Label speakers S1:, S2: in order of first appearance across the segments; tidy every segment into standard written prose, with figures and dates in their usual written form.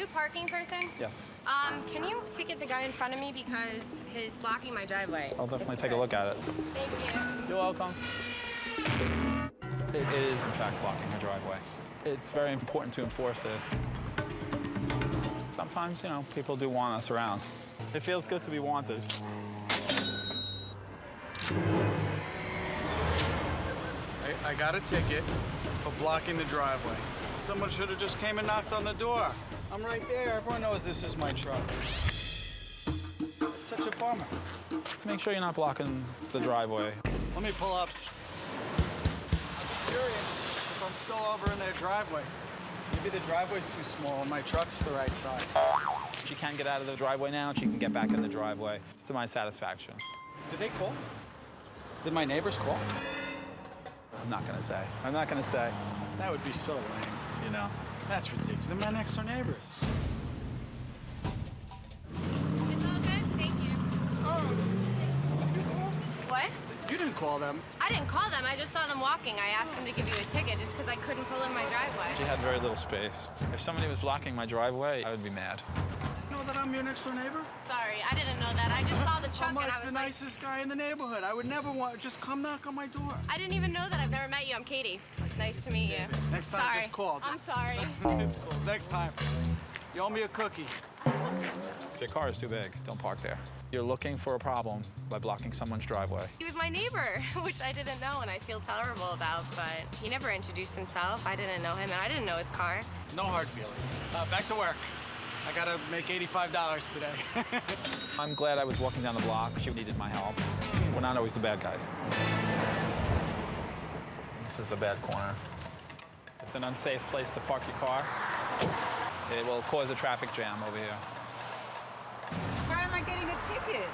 S1: the parking person?
S2: Yes.
S1: Can you ticket the guy in front of me because he's blocking my driveway?
S2: I'll definitely take a look at it.
S1: Thank you.
S2: You're welcome. It is, in fact, blocking her driveway. It's very important to enforce this. Sometimes, you know, people do want us around. It feels good to be wanted.
S3: I got a ticket for blocking the driveway. Someone should have just came and knocked on the door. I'm right there. Everyone knows this is my truck. It's such a bummer.
S2: Make sure you're not blocking the driveway.
S3: Let me pull up. I'm curious if I'm still over in their driveway. Maybe the driveway's too small and my truck's the right size.
S2: She can get out of the driveway now. She can get back in the driveway. It's to my satisfaction.
S3: Did they call? Did my neighbors call?
S2: I'm not gonna say. I'm not gonna say.
S3: That would be so lame.
S2: You know.
S3: That's ridiculous. They're my next door neighbors.
S1: It's all good? Thank you. What?
S3: You didn't call them.
S1: I didn't call them. I just saw them walking. I asked them to give you a ticket just because I couldn't pull in my driveway.
S2: She had very little space. If somebody was blocking my driveway, I would be mad.
S3: You know that I'm your next door neighbor?
S1: Sorry, I didn't know that. I just saw the truck
S3: I'm
S1: and I
S3: like
S1: was
S3: the
S1: like...
S3: nicest guy in the neighborhood. I would never want, just come knock on my door.
S1: I didn't even know that. I've never met you. I'm Katie. Nice to meet you.
S3: Next time,
S1: Sorry.
S3: just call.
S1: I'm sorry.
S3: It's cool. Next time, you owe me a cookie.
S2: If your car is too big, don't park there. You're looking for a problem by blocking someone's driveway.
S1: He was my neighbor, which I didn't know and I feel terrible about, but he never introduced himself. I didn't know him and I didn't know his car.
S3: No hard feelings. Back to work. I gotta make $85 today.
S2: I'm glad I was walking down the block. She needed my help. We're not always the bad guys. This is a bad corner. It's an unsafe place to park your car. It will cause a traffic jam over here.
S4: Why am I getting a ticket?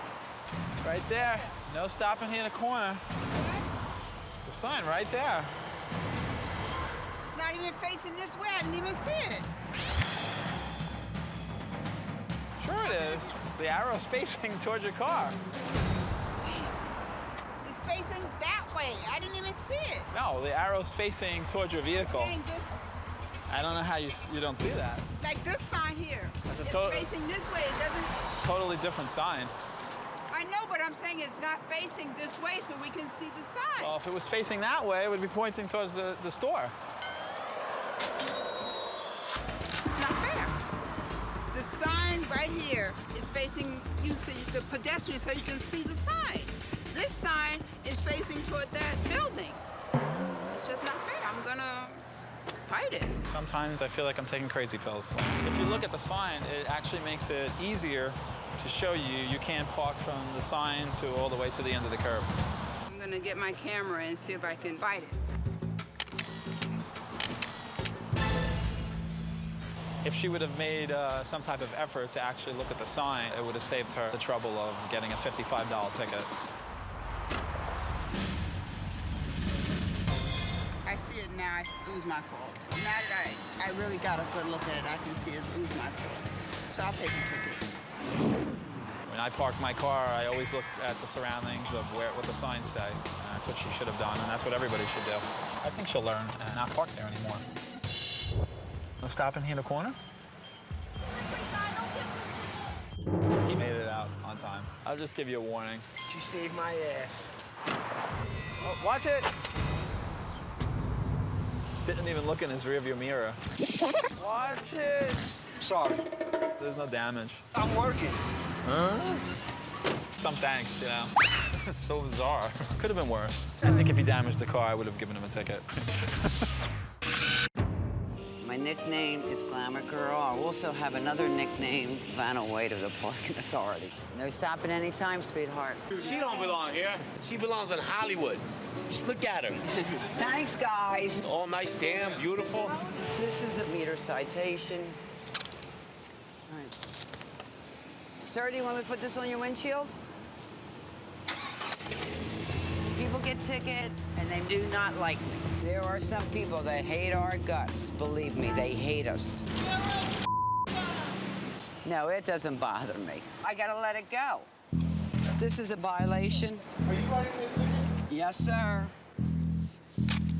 S2: Right there. No stopping here in the corner.
S4: What?
S2: The sign right there.
S4: It's not even facing this way. I didn't even see it.
S2: Sure it is. The arrow's facing towards your car.
S4: It's facing that way. I didn't even see it.
S2: No, the arrow's facing towards your vehicle.
S4: Saying this,
S2: I don't know how you don't see that.
S4: like this sign here.
S2: That's a
S4: It's facing this way. It doesn't.
S2: Totally different sign.
S4: I know, but I'm saying it's not facing this way so we can see the sign.
S2: Well, if it was facing that way, it would be pointing towards the store.
S4: It's not fair. The sign right here is facing you, the pedestrian, so you can see the sign. This sign is facing toward that building. It's just not fair. I'm gonna fight it.
S2: Sometimes I feel like I'm taking crazy pills. If you look at the sign, it actually makes it easier to show you can't park from the sign to all the way to the end of the curb.
S4: I'm gonna get my camera and see if I can fight it.
S2: If she would have made some type of effort to actually look at the sign, it would have saved her the trouble of getting a $55 ticket.
S4: I see it now. It was my fault. So now that I really got a good look at it, I can see it was my fault. So I'll take the ticket.
S2: When I park my car, I always look at the surroundings of what the signs say. And that's what she should have done, and that's what everybody should do. I think she'll learn and not park there anymore. No stopping here in the corner? He made it out on time. I'll just give you a warning.
S5: She saved my ass.
S2: Oh, watch it! Didn't even look in his rearview mirror. Watch it!
S5: Sorry.
S2: There's no damage.
S5: I'm working.
S2: Huh? Some thanks, you know. It's so bizarre. Could have been worse. I think if he damaged the car, I would have given him a ticket.
S6: My nickname is Glamour Girl. I also have another nickname, Vanna White of the Parking Authority. No stopping any time, sweetheart.
S5: She don't belong here. She belongs in Hollywood. Just look at her.
S6: Thanks, guys.
S5: All nice, damn, beautiful.
S6: This is a meter citation. All right. Sir, do you want me to put this on your windshield? People get tickets, and they do not like me. There are some people that hate our guts. Believe me, they hate us. No, it doesn't bother me. I gotta let it go. This is a violation.
S3: Are you writing the ticket?
S6: Yes, sir.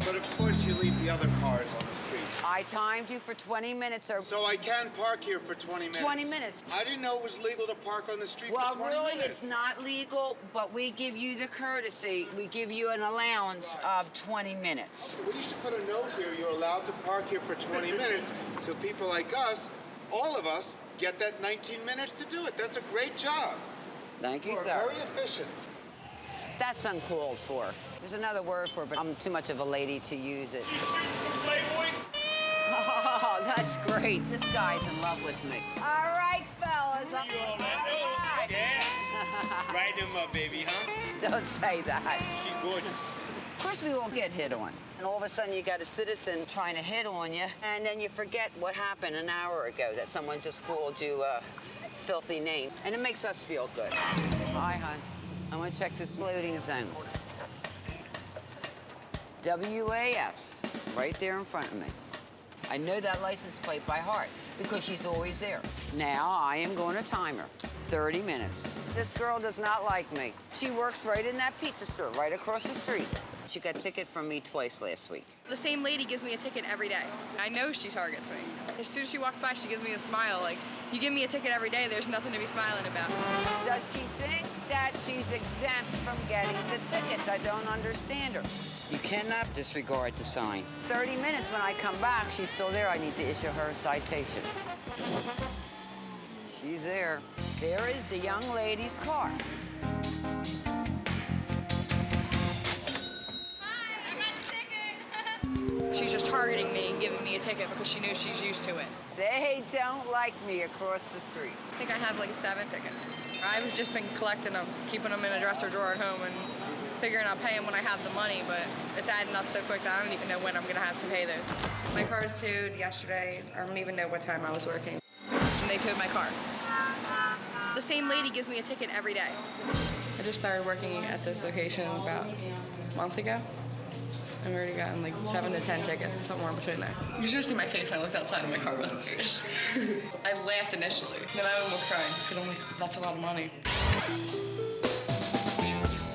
S7: But of course you leave the other cars on the street.
S6: I timed you for 20 minutes, sir.
S7: So I can park here for 20 minutes.
S6: 20 minutes.
S7: I didn't know it was legal to park on the street
S6: Well,
S7: for 20
S6: really,
S7: minutes.
S6: it's not legal, but we give you the courtesy. We give you an allowance of 20 minutes.
S7: We should put a note here, you're allowed to park here for 20 minutes, so people like us, all of us, get that 19 minutes to do it. That's a great job.
S6: Thank you,
S7: You're
S6: sir.
S7: very efficient.
S6: That's uncalled for. There's another word for it, but I'm too much of a lady to use it. Oh, that's great. This guy's in love with me. All right, fellas.
S5: Yeah. Ride them up, baby, huh?
S6: Don't say that.
S5: She's gorgeous.
S6: Of course, we all get hit on. And all of a sudden, you got a citizen trying to hit on you, and then you forget what happened an hour ago, that someone just called you a filthy name. And it makes us feel good. Hi, hon. I'm gonna check this loading zone. WAS, right there in front of me. I know that license plate by heart because she's always there. Now I am going to time her. 30 minutes. This girl does not like me. She works right in that pizza store right across the street. She got a ticket from me twice last week.
S8: The same lady gives me a ticket every day. I know she targets me. As soon as she walks by, she gives me a smile. Like, you give me a ticket every day, there's nothing to be smiling about.
S6: Does she think that she's exempt from getting the tickets? I don't understand her. You cannot disregard the sign. 30 minutes, when I come back, she's still there. I need to issue her a citation. She's there. There is the young lady's car.
S8: She's just targeting me and giving me a ticket because she knows she's used to it.
S6: They don't like me across the street.
S8: I think I have like 7 tickets. I've just been collecting them, keeping them in a dresser drawer at home and figuring I'll pay them when I have the money, but it's adding up so quick that I don't even know when I'm gonna have to pay those. My car was towed yesterday. I don't even know what time I was working. And they towed my car. The same lady gives me a ticket every day. I just started working at this location about a month ago. I've already gotten like 7 to 10 tickets, somewhere in between there. You should have seen my face when I looked outside and my car wasn't finished. I laughed initially, then I almost cried because I'm like, that's a lot of money.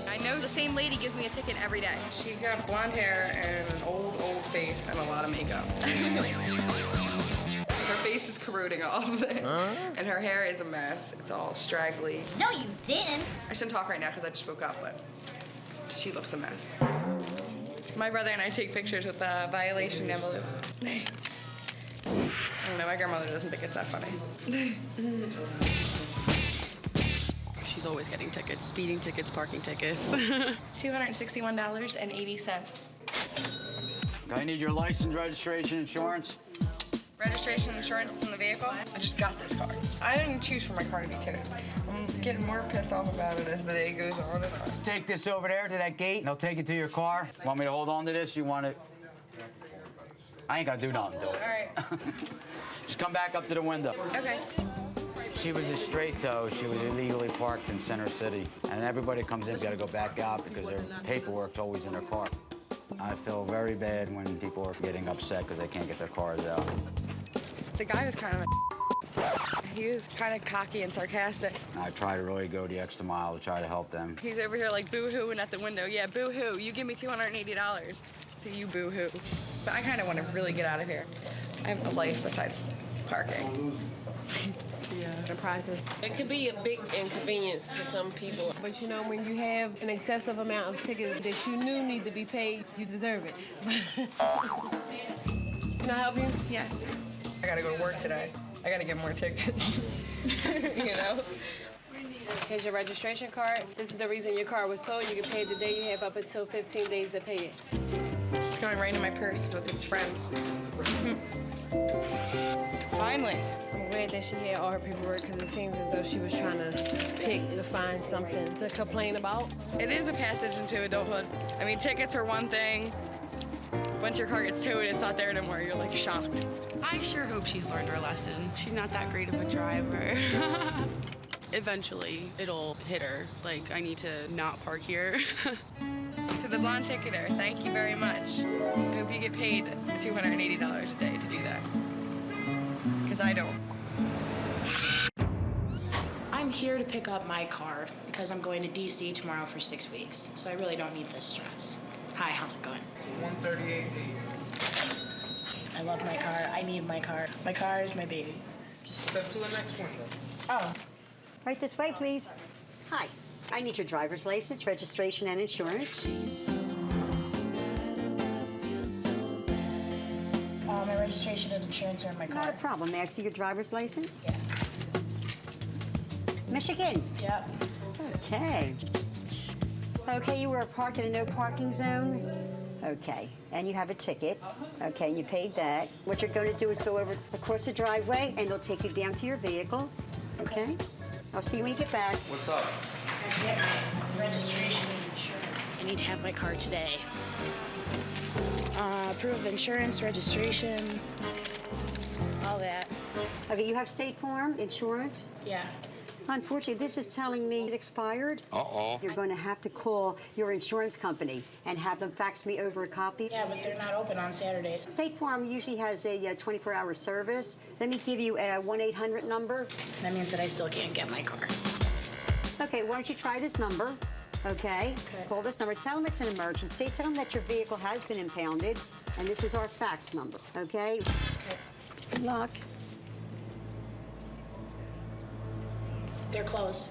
S8: I know the same lady gives me a ticket every day. She got blonde hair and an old face and a lot of makeup. Her face is corroding off, and her hair is a mess. It's all straggly.
S9: No, you didn't.
S8: I shouldn't talk right now because I just woke up, but she looks a mess. My brother and I take pictures with violation envelopes. I don't know, my grandmother doesn't think it's that funny.
S10: She's always getting tickets, speeding tickets, parking tickets.
S8: $261.80.
S11: I need your license, registration, insurance.
S8: Registration and insurance is in the vehicle. I just got this car. I didn't choose for my car to be towed. I'm getting more pissed off about it as the day goes on and on.
S11: Take this over there to that gate, and they'll take it to your car. Want me to hold on to this? You want it? I ain't gonna do nothing to it.
S8: All right.
S11: Just come back up to the window.
S8: Okay.
S11: She was a straight tow. She was illegally parked in Center City. And everybody comes in's gotta go back out because their paperwork's always in their car. I feel very bad when people are getting upset because they can't get their cars out.
S8: The guy was kind of he was kind of cocky and sarcastic.
S11: I try to really go the extra mile to try to help them.
S8: He's over here like boo-hooing at the window. Yeah, boo-hoo, you give me $280. See you boo-hoo. But I kind of want to really get out of here. I have a life besides parking.
S12: Yeah, the prices. It could be a big inconvenience to some people. But you know, when you have an excessive amount of tickets that you knew need to be paid, you deserve it. Can I help you?
S8: Yeah. I gotta go to work today. I gotta get more tickets. You know?
S12: Here's your registration card. This is the reason your car was towed. You can pay the day. You have up until 15 days to pay it.
S8: It's going right in my purse with its friends. Finally.
S12: I'm glad that she had all her paperwork because it seems as though she was trying to find something to complain about.
S8: It is a passage into adulthood. I mean, tickets are one thing. Once your car gets towed, it's not there anymore. You're like shocked.
S10: I sure hope she's learned her lesson. She's not that great of a driver. Eventually, it'll hit her. Like, I need to not park here.
S8: To the blonde ticketer, thank you very much. I hope you get paid $280 a day to do that. Because I don't.
S13: I'm here to pick up my car because I'm going to DC tomorrow for 6 weeks, so I really don't need this stress.
S9: Hi, how's it going?
S3: 138.8.
S9: I love my car. I need my car. My car is my baby.
S3: Just step to the next window.
S9: Oh.
S13: Right this way, please. Hi. I need your driver's license, registration, and insurance.
S9: My registration and insurance are in my car.
S13: Not a problem. May I see your driver's license?
S9: Yeah.
S13: Michigan.
S9: Yep.
S13: Okay. Okay, you were parked in a no parking zone. Okay, and you have a ticket. Okay, and you paid that. What you're going to do is go over across the driveway, and it'll take you down to your vehicle. Okay? I'll see you when you get back.
S5: What's up?
S9: I have to get my registration and insurance. I need to have my car today. Proof of insurance, registration, all that.
S13: Okay, you have State Farm insurance?
S9: Yeah.
S13: Unfortunately, this is telling me it expired.
S5: Uh-oh.
S13: You're going to have to call your insurance company and have them fax me over a copy.
S9: Yeah, but they're not open on Saturdays.
S13: State Farm usually has a 24-hour service. Let me give you a 1-800 number.
S9: That means that I still can't get my car.
S13: Okay, why don't you try this number? Okay. Call this number. Tell them it's an emergency. Tell them that your vehicle has been impounded, and this is our fax number. Okay. Good luck.
S9: They're closed.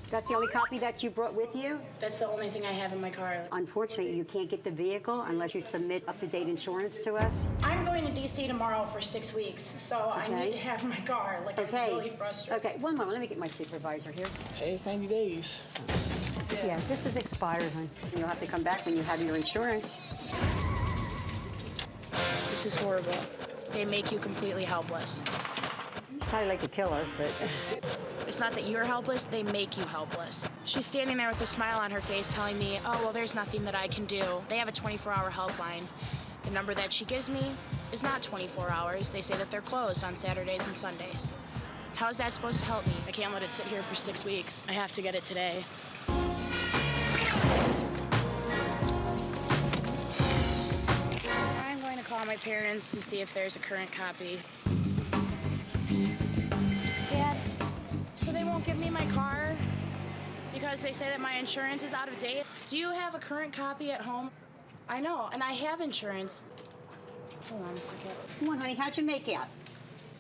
S13: That's the only copy that you brought with you?
S9: That's the only thing I have in my car.
S13: Unfortunately, you can't get the vehicle unless you submit up-to-date insurance to us.
S9: I'm going to D.C. tomorrow for 6 weeks, so I need to have my car. Like, I'm really frustrated.
S13: Okay, one moment. Let me get my supervisor here.
S14: Hey, it's 90 days.
S13: Yeah, this is expired, hon. You'll have to come back when you have your insurance.
S9: This is horrible. They make you completely helpless.
S13: Probably like to kill us, but...
S9: It's not that you're helpless, they make you helpless. She's standing there with a smile on her face telling me, oh, well, there's nothing that I can do. They have a 24-hour helpline. The number that she gives me is not 24 hours. They say that they're closed on Saturdays and Sundays. How is that supposed to help me? I can't let it sit here for 6 weeks. I have to get it today. I'm going to call my parents and see if there's a current copy. Dad, so they won't give me my car because they say that my insurance is out of date? Do you have a current copy at home? I know, and I have insurance. Hold on a second.
S13: Come on, honey, how'd you make out?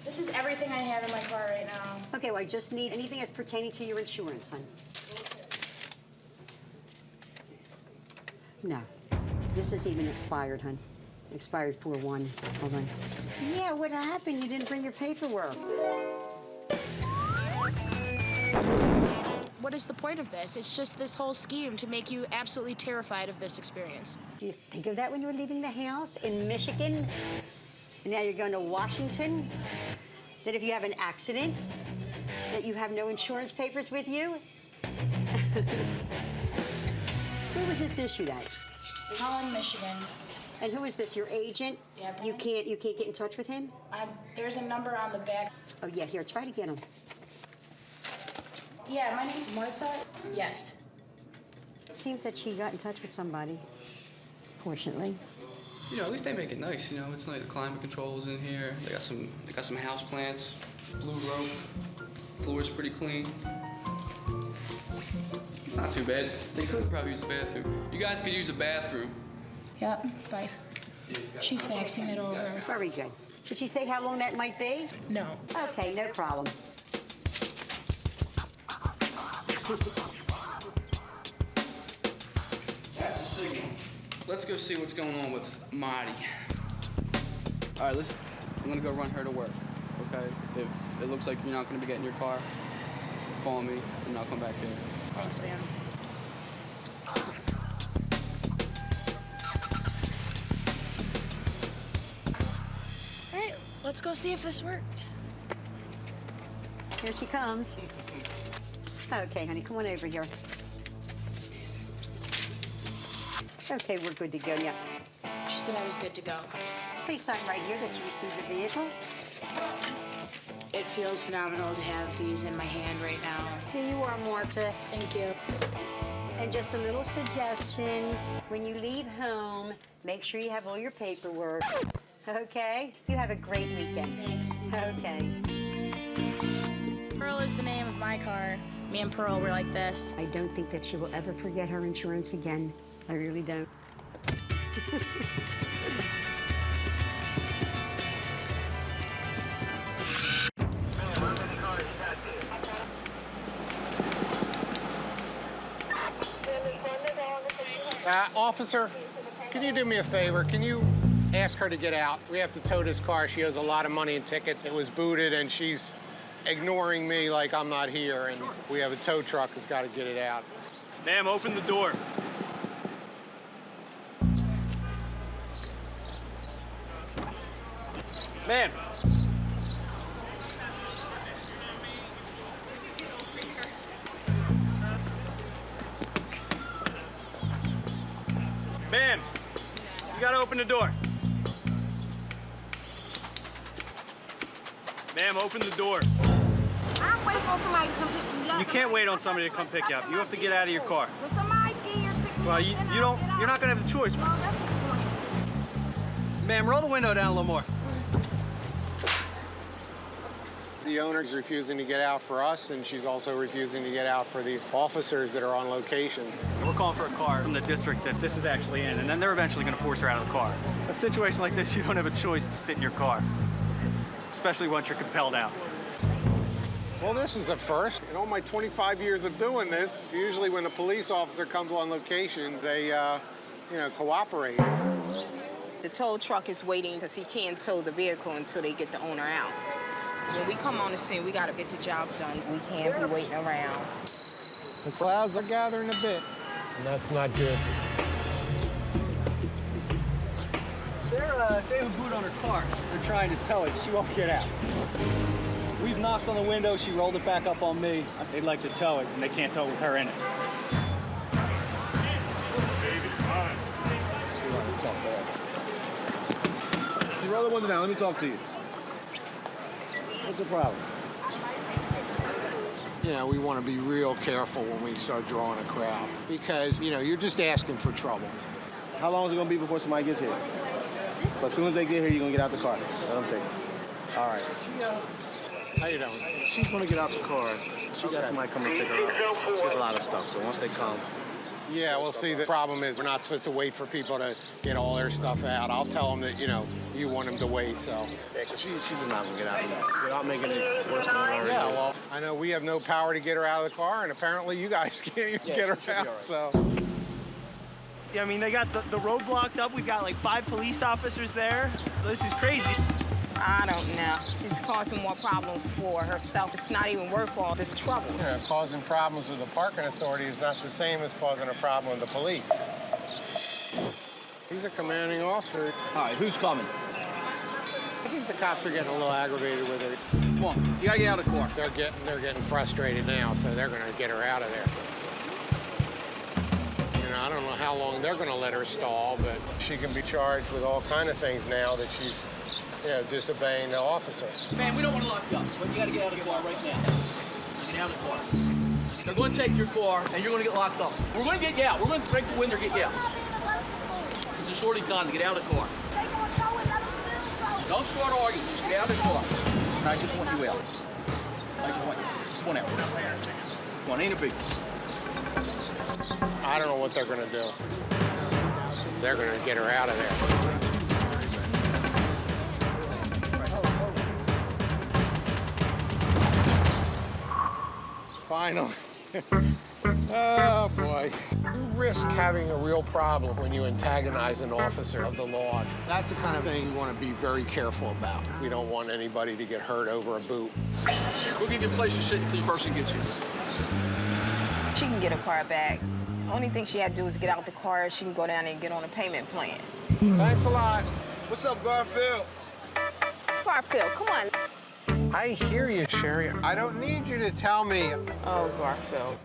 S9: This is everything I have in my car right now.
S13: Okay, well, I just need anything that's pertaining to your insurance, hon. No. This is even expired, hon. Expired 4/1. Hold on. Yeah, what happened? You didn't bring your paperwork.
S9: What is the point of this? It's just this whole scheme to make you absolutely terrified of this experience.
S13: Do you think of that when you were leaving the house in Michigan? And now you're going to Washington? That if you have an accident, that you have no insurance papers with you? Who was this issued at?
S9: Holland, Michigan.
S13: And who is this, your agent?
S9: Yeah.
S13: You can't get in touch with him?
S9: There's a number on the back.
S13: Oh, yeah, here, try to get him.
S9: Yeah, my name's Marta. Yes.
S13: It seems that she got in touch with somebody, fortunately.
S15: You know, at least they make it nice. You know, it's like the climate controls in here. They got some house plants, blue rope. Floor's pretty clean. Not too bad. They could probably use the bathroom. You guys could use a bathroom.
S9: Yep. Bye. She's faxing it over.
S13: Very good. Did she say how long that might be?
S9: No.
S13: Okay, no problem.
S15: That's the signal. Let's go see what's going on with Marty. All right, I'm gonna go run her to work, okay? If it looks like you're not gonna be getting your car, call me and I'll come back here.
S9: Thanks, man. All right, let's go see if this worked.
S13: Here she comes. Okay, honey, come on over here. Okay, we're good to go now.
S9: She said I was good to go.
S13: Please sign right here that you received your vehicle.
S9: It feels phenomenal to have these in my hand right now.
S13: Here you are, Marta.
S9: Thank you.
S13: And just a little suggestion, when you leave home, make sure you have all your paperwork. Okay? You have a great weekend.
S9: Thanks.
S13: Okay.
S9: Pearl is the name of my car. Me and Pearl were like this.
S13: I don't think that she will ever forget her insurance again. I really don't.
S14: Officer, can you do me a favor? Can you ask her to get out? We have to tow this car. She owes a lot of money in tickets. It was booted, and she's ignoring me like I'm not here, and we have a tow truck that's got to get it out.
S3: Ma'am, open the door. Ma'am. Ma'am, you gotta open the door. Ma'am, open the door.
S16: I'm waiting for somebody to come pick me up.
S3: You can't wait on somebody to come pick you up. You have to get out of your car.
S16: Well, somebody get here and pick me
S3: Well,
S16: up.
S3: you're not gonna have a choice.
S16: No, that's what you're going.
S3: Ma'am, roll the window down a little more.
S14: The owner's refusing to get out for us, and she's also refusing to get out for the officers that are on location.
S3: We're calling for a car from the district that this is actually in, and then they're eventually gonna force her out of the car. A situation like this, you don't have a choice to sit in your car, especially once you're compelled out.
S14: Well, this is a first. In all my 25 years of doing this, usually when a police officer comes on location, they, cooperate.
S17: The tow truck is waiting because he can't tow the vehicle until they get the owner out. When we come on the scene, we gotta get the job done. We can't be waiting around.
S14: The clouds are gathering a bit.
S18: And that's not good.
S3: They have a boot on her car. They're trying to tow it. She won't get out. We've knocked on the window. She rolled it back up on me. They'd like to tow it, and they can't tow it with her in it.
S19: You roll the window down. Let me talk to you. What's the problem?
S14: We want to be real careful when we start drawing a crowd because, you're just asking for trouble.
S19: How long is it going to be before somebody gets here? But as soon as they get here, you're going to get out the car. Let them take it. All right.
S14: How you doing?
S19: She's going to get out the car. She got somebody coming to pick her up. She has a lot of stuff, so once they come...
S14: Yeah, well, see, the problem is we're not supposed to wait for people to get all their stuff out. I'll tell them that, you want them to wait, so...
S19: Yeah, because she's just not going to get out without making it worse than it already is.
S14: Yeah, well, I know we have no power to get her out of the car, and apparently you guys can't even get her out,
S19: right.
S14: so...
S3: Yeah, I mean, they got the road blocked up. We've got like 5 police officers there. This is crazy.
S17: I don't know. She's causing more problems for herself. It's not even worth all this trouble.
S14: Yeah, causing problems with the parking authority is not the same as causing a problem with the police. He's a commanding officer.
S15: All right, who's coming?
S14: I think the cops are getting a little aggravated with her.
S15: Come on, you gotta get out of the car.
S14: They're getting frustrated now, so they're gonna get her out of there. I don't know how long they're gonna let her stall, but she can be charged with all kind of things now that she's, disobeying the officer.
S15: Man, we don't want to lock you up, but you gotta get out of the car right now. Get out of the car. They're gonna take your car, and you're gonna get locked up. We're gonna get you out. We're gonna break the window and get you out. There's a shorty gun to get out of the car. Don't start arguing. Just get out of the car. And I just want you out. I just want you. Come on out. Come on, ain't a big.
S14: I don't know what they're gonna do. They're gonna get her out of there. Finally. Oh, boy. You risk having a real problem when you antagonize an officer of the law. That's the kind of thing you want to be very careful about. We don't want anybody to get hurt over a boot.
S15: We'll give you a place to sit until the person gets you.
S17: She can get her car back. The only thing she had to do is get out the car. She can go down and get on a payment plan.
S14: Thanks a lot.
S19: What's up, Garfield?
S17: Garfield, come on.
S14: I hear you, Sherry. I don't need you to tell me.
S17: Oh, Garfield.